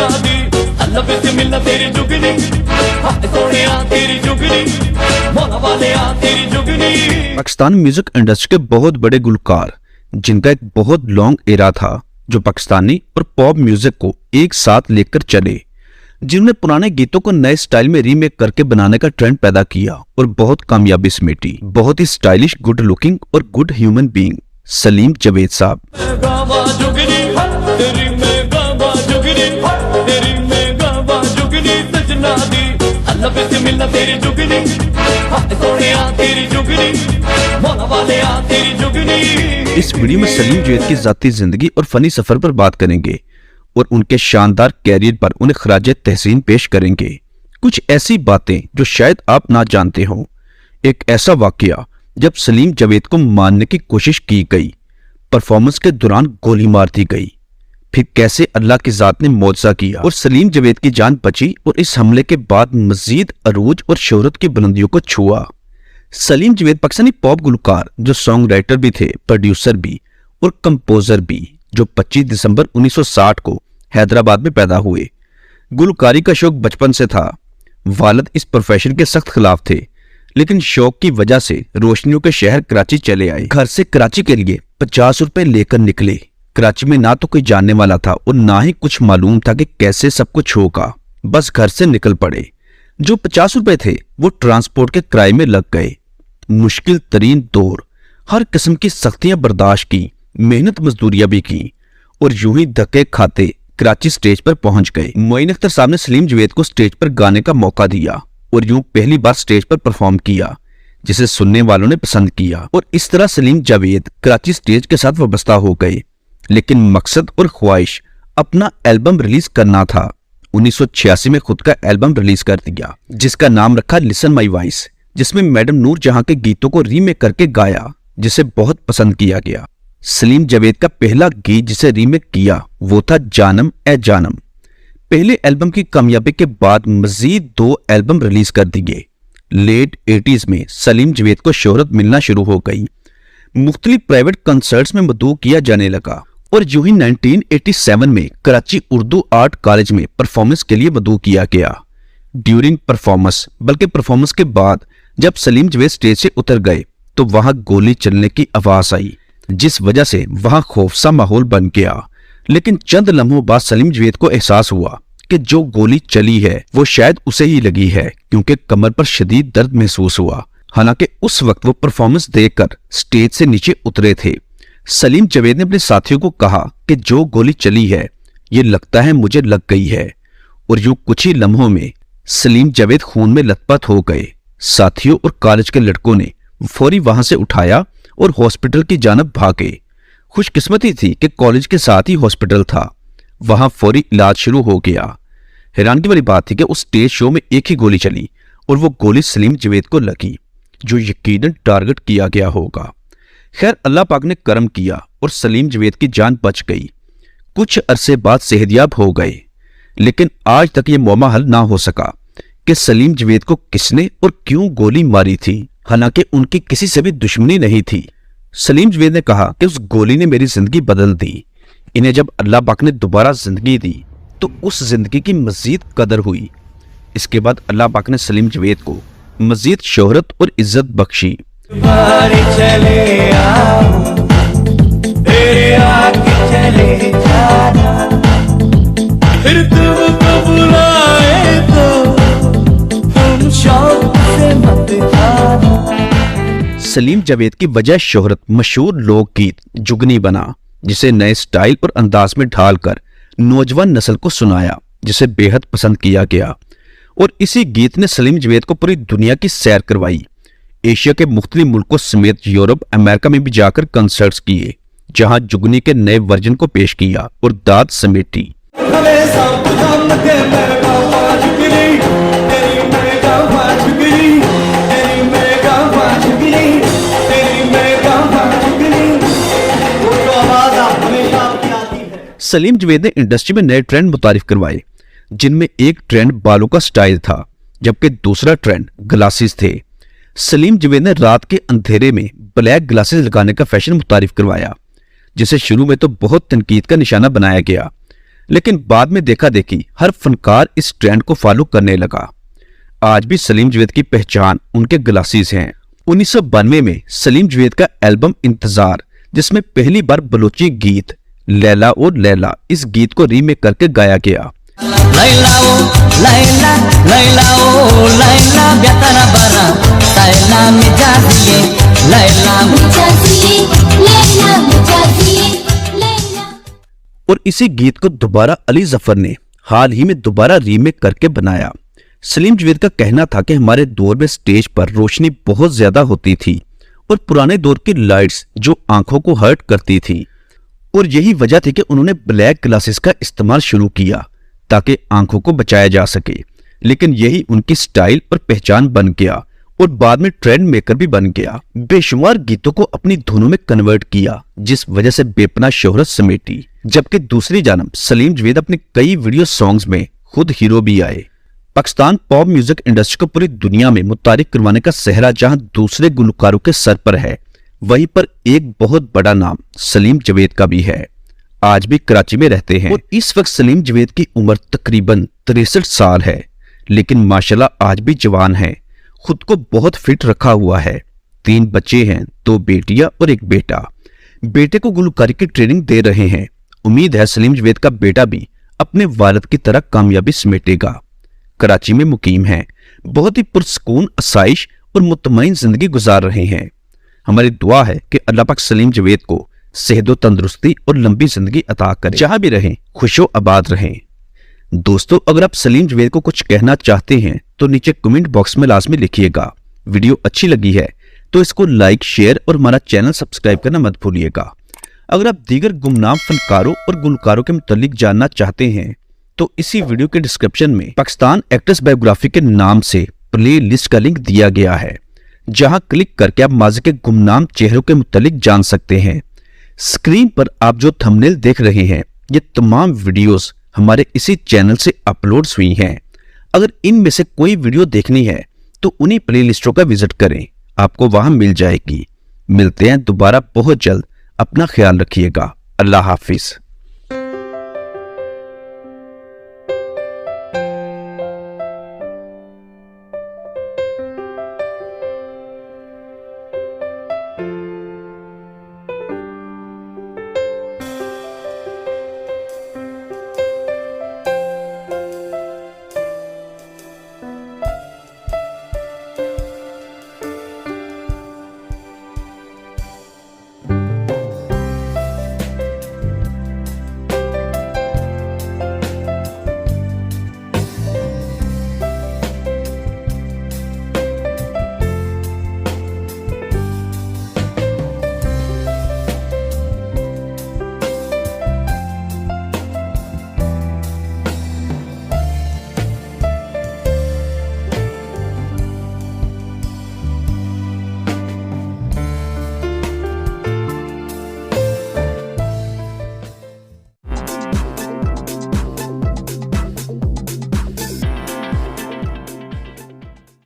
सजना दी अल्लाह पे मिलना तेरी जुगनी सोनिया तेरी जुगनी मौला वालिया तेरी जुगनी। पाकिस्तान म्यूजिक इंडस्ट्री के बहुत बड़े गुलकार जिनका एक बहुत लॉन्ग एरा था जो पाकिस्तानी और पॉप म्यूजिक को एक साथ लेकर चले, जिन्होंने पुराने गीतों को नए स्टाइल में रीमेक करके बनाने का ट्रेंड पैदा किया और बहुत कामयाबी समेटी। बहुत ही स्टाइलिश, गुड लुकिंग और good human being Salim Javed साहब। इस वीडियो में सलीम जवेद की जाती जिंदगी और फनी सफर पर बात करेंगे और उनके शानदार कैरियर पर उन्हें खराजे तहसीन पेश करेंगे। कुछ ऐसी बातें जो शायद आप ना जानते हो। एक ऐसा वाकया जब सलीम जवेद को मारने की कोशिश की गई, परफॉर्मेंस के दौरान गोली मार दी गई, फिर कैसे अल्लाह की जात ने मौजज़ा किया और सलीम जवेद की जान बची और इस हमले के बाद मजीद अरूज और शोहरत की बुलंदियों को छुआ। सलीम जवेद पाकिस्तानी पॉप गुलकार जो सॉन्ग राइटर भी थे, प्रोड्यूसर भी और कंपोजर भी, जो 25 दिसंबर 1960 को हैदराबाद में पैदा हुए। गुलकारी का शौक बचपन से था। वालिद इस प्रोफेशन के सख्त खिलाफ थे, लेकिन शौक की वजह से रोशनियों के शहर कराची चले आए। घर से कराची के लिए 50 रुपए लेकर निकले। कराची में ना तो कोई जानने वाला था और ना ही कुछ मालूम था कि कैसे सब कुछ होगा। बस घर से निकल पड़े। जो 50 रुपए थे वो ट्रांसपोर्ट के किराए में लग गए। मुश्किल तरीन दौर, हर किस्म की सख्तियां बर्दाश्त की, मेहनत मजदूरियां भी की और यूं ही धक्के खाते कराची स्टेज पर पहुंच गए। मोइन अख्तर साहब ने सलीम जवेद को स्टेज पर गाने का मौका दिया और यूं पहली बार स्टेज पर परफॉर्म किया, जिसे सुनने वालों ने पसंद किया और इस तरह सलीम जवेद कराची स्टेज के साथ वाबस्ता हो गए। लेकिन मकसद और ख्वाहिश अपना एल्बम रिलीज करना था। 1986 में खुद का एल्बम रिलीज कर दिया जिसका नाम रखा लिसन माई वॉइस, जिसमें मैडम नूर जहां के गीतों को रीमेक करके गाया, जिसे बहुत पसंद किया गया। सलीम जवेद का पहला गीत जिसे रीमेक किया वो था जानम ए जानम। पहले एल्बम की कामयाबी के बाद मजीद 2 एल्बम रिलीज कर दिए। लेट 80s में सलीम जवेद को शोहरत मिलना शुरू हो गई। मुख्तलिफ प्राइवेट कंसर्ट्स में मदऊ किया जाने लगा और यूं ही 1987 में कराची उर्दू आर्ट कॉलेज में परफॉर्मेंस के लिए मदऊ किया गया। ड्यूरिंग परफॉर्मेंस, बल्कि परफॉर्मेंस के बाद जब सलीम जवेद स्टेज से उतर गए तो वहां गोली चलने की आवाज आई, जिस वजह से वहां खौफसा माहौल बन गया। लेकिन चंद लम्हों बाद सलीम जवेद को एहसास हुआ कि जो गोली चली है वो शायद उसे ही लगी है, क्योंकि कमर पर शदीद दर्द महसूस हुआ। हालांकि उस वक्त वो परफॉर्मेंस देखकर स्टेज से नीचे उतरे थे। सलीम जवेद ने अपने साथियों को कहा कि जो गोली चली है ये लगता है मुझे लग गई है, और यूं कुछ ही लम्हों में सलीम जवेद खून में लथपथ हो गए। साथियों और कॉलेज के लड़कों ने फौरी वहां से उठाया और हॉस्पिटल की जानब भागे। खुशकिस्मती थी कि कॉलेज के साथ ही हॉस्पिटल था। वहां फौरी इलाज शुरू हो गया। हैरानगी वाली बात थी कि उस स्टेज शो में एक ही गोली चली और वो गोली सलीम जवेद को लगी, जो यकीनन टारगेट किया गया होगा। खैर, अल्लाह पाक ने करम किया और सलीम जवेद की जान बच गई। कुछ अरसे बाद सेहतयाब हो गए, लेकिन आज तक ये मौमा हल ना हो सका कि सलीम जवेद को किसने और क्यों गोली मारी थी। हालांकि उनकी किसी से भी दुश्मनी नहीं थी। सलीम जवेद ने कहा कि उस गोली ने मेरी जिंदगी बदल दी। इन्हें जब अल्लाह पाक ने दोबारा जिंदगी दी तो उस जिंदगी की मजीद कदर हुई। इसके बाद अल्लाह पाक ने सलीम जवेद को मजीद शोहरत और इज्जत बख्शी। सलीम जवेद की वजह शोहरत मशहूर लोकगीत जुगनी बना, जिसे नए स्टाइल और अंदाज में ढालकर नौजवान नस्ल को सुनाया, जिसे बेहद पसंद किया गया। और इसी गीत ने सलीम जवेद को पूरी दुनिया की सैर करवाई। एशिया के मुख्तलिफ मुल्कों समेत यूरोप, अमेरिका में भी जाकर कंसर्ट्स किए, जहां जुगनी के नए वर्जन को पेश किया और दाद समेटी। सलीम जवेद ने इंडस्ट्री में नए ट्रेंड मुतारिफ करवाए, जिनमें एक ट्रेंड बालों का स्टाइल था, जबकि दूसरा ट्रेंड ग्लासेस थे। सलीम जवेद ने रात के अंधेरे में ब्लैक ग्लासेस लगाने का फैशन मुतारिफ करवाया, जिसे शुरू में तो बहुत तनकीद का निशाना बनाया गया, लेकिन बाद में देखा देखी हर फनकार इस ट्रेंड को फॉलो करने लगा। आज भी सलीम जवेद की पहचान उनके ग्लासेस हैं। 1992 में सलीम जवेद का एल्बम इंतजार, जिसमें पहली बार बलोची गीत लैला ओ लैला इस गीत को रीमेक करके गाया गया। लैला ओ लैला लैला ओ लैला बेतरा बरा लैला मिजाजिए लैला मिजाजिए लैला मिजाजिए लैला। और इसी गीत को दोबारा अली जफर ने हाल ही में दोबारा रीमेक करके बनाया। सलीम जवेद का कहना था कि हमारे दौर में स्टेज पर रोशनी बहुत ज्यादा होती थी और पुराने दौर की लाइट्स जो आंखों को हर्ट करती थी, और यही वजह थी कि उन्होंने ब्लैक ग्लासेस का इस्तेमाल शुरू किया ताकि आंखों को बचाया जा सके। लेकिन यही उनकी स्टाइल और पहचान बन गया और बाद में ट्रेंड मेकर भी बन गया। बेशुमार गीतों को अपनी धुनों में कन्वर्ट किया, जिस वजह से बेपनाह शोहरत समेटी। जबकि दूसरी जानब सलीम जवेद अपने कई वीडियो सॉन्ग्स में खुद हीरो भी आए। पाकिस्तान पॉप म्यूजिक इंडस्ट्री को पूरी दुनिया में मुतारिफ करवाने का सेहरा जहां दूसरे गुलकारों के सर पर है, वहीं पर एक बहुत बड़ा नाम सलीम जवेद का भी है। आज भी कराची में रहते हैं और इस वक्त सलीम जवेद की उम्र तकरीबन 63 साल है, लेकिन माशाल्लाह आज भी जवान है। खुद को बहुत फिट रखा हुआ है। 3 बच्चे हैं, 2 बेटियां और 1 बेटा। बेटे को गुलकारी की ट्रेनिंग दे रहे हैं। उम्मीद है सलीम जवेद का बेटा भी अपने वालिद की तरह कामयाबी समेटेगा। कराची में मुकीम हैं, बहुत ही पुरसकून, आसाइश और मुतमईन जिंदगी गुजार रहे हैं। हमारी दुआ है कि अल्लाह पाक सलीम जवेद को सेहत व तंदुरुस्ती और लंबी जिंदगी अता करे, जहां भी रहें खुशो आबाद रहें। दोस्तों, अगर आप सलीम जवेद को कुछ कहना चाहते हैं तो नीचे कमेंट बॉक्स में लाजमी लिखिएगा। वीडियो अच्छी लगी है तो इसको लाइक, शेयर और हमारा चैनल सब्सक्राइब करना मत भूलिएगा। अगर आप दीगर गुमनाम फनकारों और गुलकारों के मुतालिक जानना चाहते हैं तो इसी वीडियो के डिस्क्रिप्शन में पाकिस्तान एक्ट्रेस बायोग्राफी के नाम से प्ले लिस्ट का लिंक दिया गया है, जहां क्लिक करके आप माजी के गुमनाम चेहरों के मुतालिक जान सकते हैं। स्क्रीन पर आप जो थंबनेल देख रहे हैं, ये तमाम वीडियोस हमारे इसी चैनल से अपलोड्स हुई हैं। अगर इनमें से कोई वीडियो देखनी है तो उन्हीं प्ले लिस्टों का विजिट करें, आपको वहां मिल जाएगी। मिलते हैं दोबारा बहुत जल्द। अपना ख्याल रखिएगा। अल्लाह हाफिज।